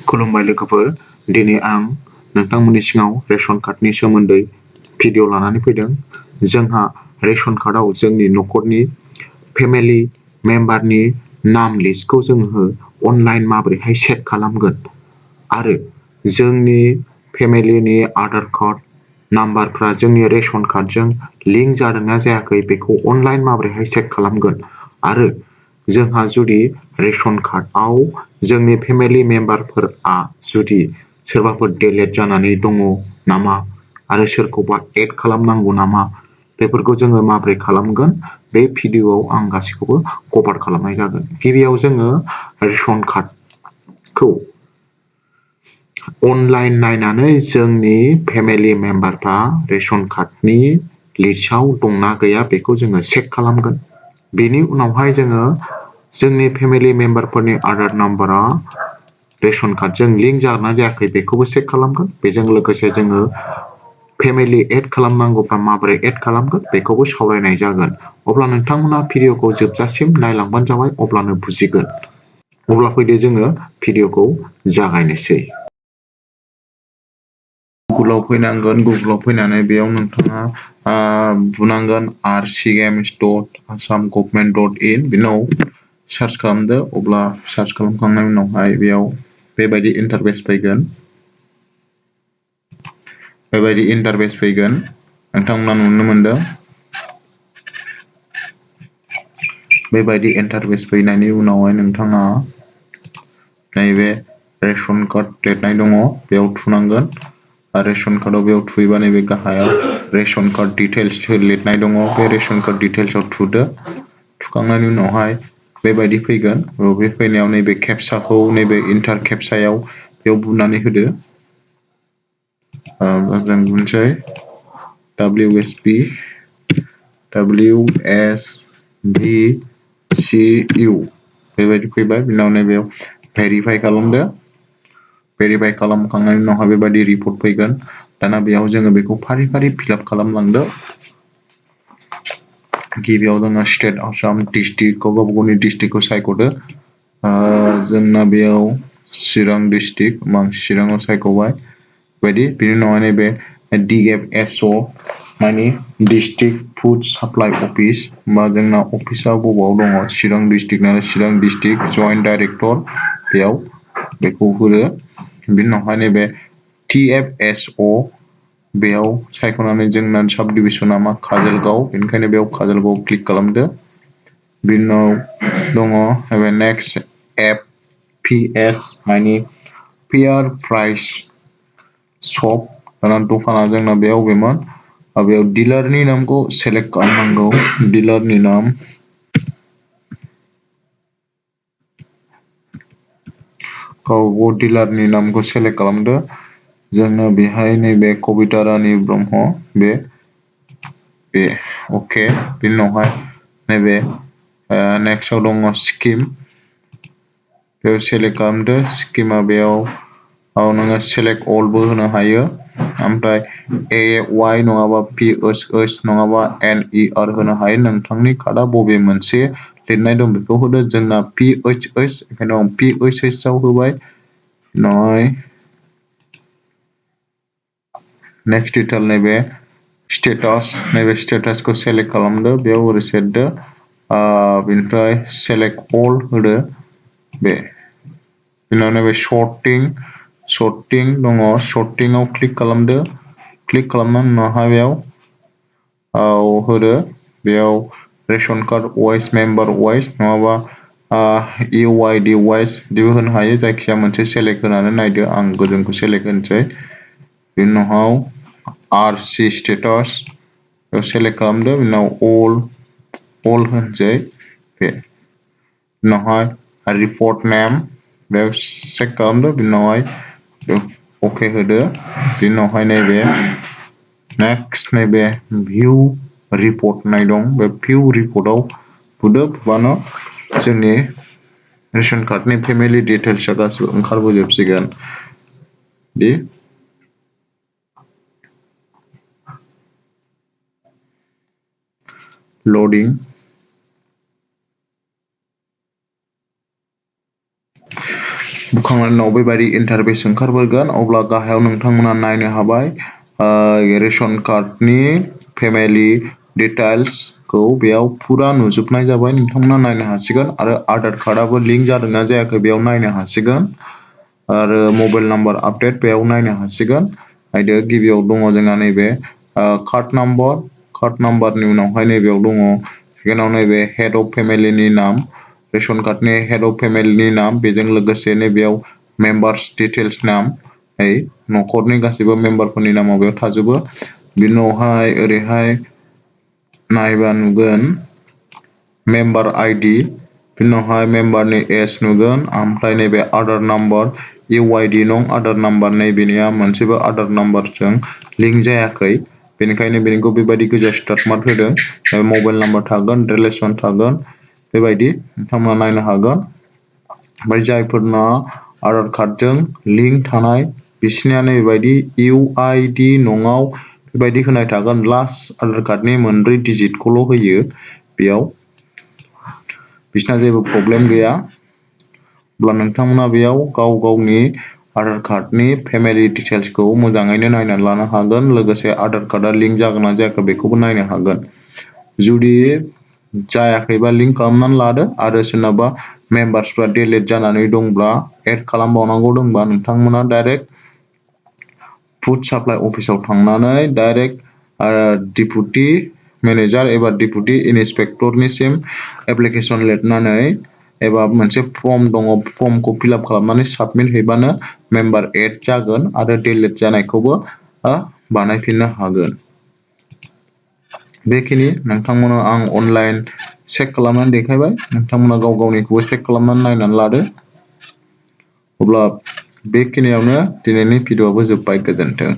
खुलुमबाय लोगोफोर, दिनै आं नोंथांमोननि सिगाङाव रेशन कार्डनि सोमोन्दै भिडिअ लानानै फैदों। जोंहा रेशन कार्डआव जोंनि न'खरनि फेमिलि मेम्बारनि नाम लिस्टखौ जोङो अनलाइन माबोरैहाय चेक खालामगोन आरो जोंनि फेमिलिनि आधार कार्ड नाम्बारफ्रा जोंनि रेशन कार्डजों लिंक जादोंना जायाखै बेखौ अनलाइन माबोरैहाय चेक खालामगोन आरो जोंहा जुदि रेशन कार्डआव जोंनि फेमिलि मेम्बारफोरा जुदि सोरबाफोर डिलीट जानानै दङ नामा आरो सोरखौबा एड खालामनांगौ नामा बेफोरखौ जोङो माबोरै खालामगोन बे भिडिअआव आं गासैखौबो कभार खालामनाय जागोन। गिबियाव जोङो रेशन कार्डखौ अनलाइन नायनानै जोंनि फेमिलि मेम्बारफ्रा रेशन कार्डनि लिस्टआव दंना गैया बेखौ जोङो चेक खालामगोन। बेनि उनावहाय जोङो जोंनि फेमिलि मेम्बारफोरनि आधार नाम्बारा रेशन कार्डजों लिंक जादोंना जायाखै बेखौबो चेक खालामगोन। बेजों लोगोसे जोङो फेमिलि एड खालामनांगौब्ला माबोरै एड खालामगोन बेखौबो सावरायनाय जागोन। अब्ला नोंथांमोना भिडिअखौ जोबजासिम नायलांबानो जाबाय, अब्लानो बुजिगोन। अब्ला फैदो जोङो भिडिअखौ जागायनोसै। गुगोलाव फैनानै बेयाव नोंथाङा बुनांगोन rcms.assam.government.in बिनाव सार्च खालामदो। अब्ला सार्च खालामखांनायनि उनावहाय बेयाव बेबायदि इन्टारफेस फैगोन। नोंथांमोना नुनो मोनदों। बेबायदि इन्टारफेस फैनायनि उनावहाय नोंथाङा नैबे रेशन कार्ड लिरनाय दङ बेयाव थुनांगोन। रेशन कार्डआव बेयाव थुयोबा नैबे गाहायाव रेशन कार्ड डिटेल्स लिरनाय दङ, बे रेशन कार्ड डिटेल्सआव थुदो। थुखांनायनि उनावहाय बेबायदि फैगोन। बे फैनायाव नैबे केपसाखौ नैबे इन्टार केपसायाव बेयाव बुनानै होदो। जों बुनोसै WSBCU बेबायदि फैबाय। बिनाव नैबेयाव भेरिफाइ खालामदो। भेरिफाइ खालामखांनायनि उनावहाय बेबायदि रिपर्ट फैगोन। दाना बेयाव जोङो बेखौ फारि फारि फिलआप खालामलांदो। गिबियाव जोङो स्टेट आसाम डिस्ट्रिक्ट गावबा गावनि डिस्ट्रिक्टखौ सायख'दो। जोंना बेयाव चिरां डिस्ट्रिक्ट, आं चिराङाव सायख'बाय बेबायदि। बिनि उनावहाय नैबे DFSO माने डिस्ट्रिक्ट फुड साप्लाइ अफिस, बा जोंना अफिसा बबाव दङ चिरां डिस्ट्रिक्ट नालाय चिरां डिस्ट्रिक्ट जइन्ट डाइरेक्टर बेयाव बेखौ होदो। बिनि उनावहाय नैबे TFSO बेयाव सायख'नानै जोंना साब डिभिसना मा काजलगाव, बेनिखायनो बेयाव काजलगाव क्लिक खालामदो। बिनि उनाव दङ नेक्स्ट FPS माने फेयार प्राइस शप, दाना दखाना जोंना बेयाव बबेमोन, बेयाव डिलारनि नामखौ सेलेक्ट खालामनांगौ। डिलारनि नाम डिलारनि नामखौ सेलेक्ट खालामदो। जोङो बेहाय नैबे कबिता रानि ब्रह्म बे अके। बिनि उनावहाय नैबे नेक्स्टआव दङ स्किम, बेयाव सेलेक्ट खालामदो। स्किमा बेयाव नोङो सेलेक्ट अलबो होनो हायो, ओमफ्राय AY नङाबा PHH नङाबा NER होनो हायो। नोंथांनि कार्डआ बबे मोनसे लिरनाय दं बेखौ होदो। जोंना PHH, बेखायनो आं PHH आव होबाय। नेक्स्ट डिटेल नैबे नैबे स्टेटासखौ सेलेक्ट खालामदो, बेयाव ओरै सेरदो। बेनिफ्राय सेलेक्ट अल होदो। बिनाव नैबे सर्टिं दङ, सर्टिंआव क्लिक खालामदो। क्लिक खालामनायनि उनावहाय बेयाव होदो। बेयाव ration card wise, member wise नङाबा UID वाइस बिदिबो होनो हायो। जायखिजाया मोनसे सेलेक्ट होनानै नायदो। आं गोजौखौ सेलेक्ट होनोसै। बिनि उनाव RC स्टेटास बेयाव सेलेक्ट खालामदो। बिनि उनाव अल होनसै। उनावहाय रिपर्ट नेम बेयाव चेक खालामदो। बिनि उनावहाय अके होदो। बिनि उनावहाय नैबे नेक्स्ट नैबे भिउ रिपर्ट होननाय दं, बे भिउ रिपर्टआव बुदो। बुबानो जोंनि रेशन कार्डनि फेमिलि डिटेल्सआ गासिबो ओंखारबोजोबसिगोन। लडिं बुखांनायनि उनाव बेबायदि इन्टारफेस ओंखारबोगोन अब्ला गाहायाव नोंथांमोना नायनो हाबाय रेशन कार्डनि फेमिलि डिटेल्सखौ बेयाव फुरा नुजोबनाय जाबाय नोंथांमोना नायनो हासिगोन आरो आधार कार्डआबो लिंक जादोंना जायाखै बेयाव नायनो हासिगोन आरो मबाइल नाम्बार आपडेट बेयाव नायनो हासिगोन नायदो गिबियाव दङ जोंहा नैबे कार्ड नाम्बारनि उनावहाय नैबेयाव दङ सेकेन्डआव नैबे हेड अफ फेमिलिनि नाम रेशन कार्डनि हेड अफ फेमिलिनि नाम बेजों लोगोसे नैबेयाव मेम्बार्स डिटेल्स नाम न'खरनि गासैबो मेम्बारफोरनि नामा बेयाव थाजोबो बिनि उनावहाय ओरैहाय नायबा नुगोन मेम्बार आइडि बिनि उनावहाय मेम्बारनि एज नुगोन ओमफ्राय नैबे आधार नाम्बार इउआइडि नं आधार नाम्बार नैबेनिया मोनसेबो आधार नाम्बारजों लिंक जायाखै बेनिखायनो बेनिखौ बेबायदि गोजा स्टार्ट मार्क होदों मबाइल नाम्बार थागोन रिलेसन थागोन बेबायदि नोंथांमोना नायनो हागोन ओमफ्राय जायफोरना आधार कार्डजों लिंक थानाय बिसिनिया नैबायदि इउआइडि नङाव बेबायदि होनाय थागोन लास्ट आधार कार्डनि मोनब्रै डिजिटखौल' होयो बेयाव बिसिना जेबो प्रब्लेम गैया अब्ला नोंथांमोना बेयाव गाव गावनि आधार कार्डनि फेमिलि डिटेल्सखौ मोजाङैनो नायनानै लानो हागोन लोगोसे आधार कार्डआ लिंक जागोन ना जायाखै बेखौबो नायनो हागोन जुदि जायाखैबा लिंक खालामनानै लादो आरो सोरनाबा मेम्बार्सफ्रा डिलिट जानानै दंब्ला एड खालामबावनांगौ दंबा नोंथांमोना डाइरेक्ट फुड साप्लाइ अफिसाव थांनानै डाइरेक्ट डिपुटि मेनेजार एबा डिपुटि इन्सपेक्टरनिसिम एप्लिकेसन लिरनानै एबा मोनसे फर्म दङ फर्मखौ फिलआप खालामनानै साबमिट हैबानो मेम्बार एड जागोन आरो डिलिट जानायखौबो बानायफिननो हागोन बेखिनि नोंथांमोना आं अनलाइन चेक खालामनानै देखायबाय नोंथांमोना गाव गावनिखौबो चेक खालामनानै नायनानै लादो अब्ला बेखिनियावनो दिनैनि भिडिअ'आबो जोब्बाय गोजोन्थों।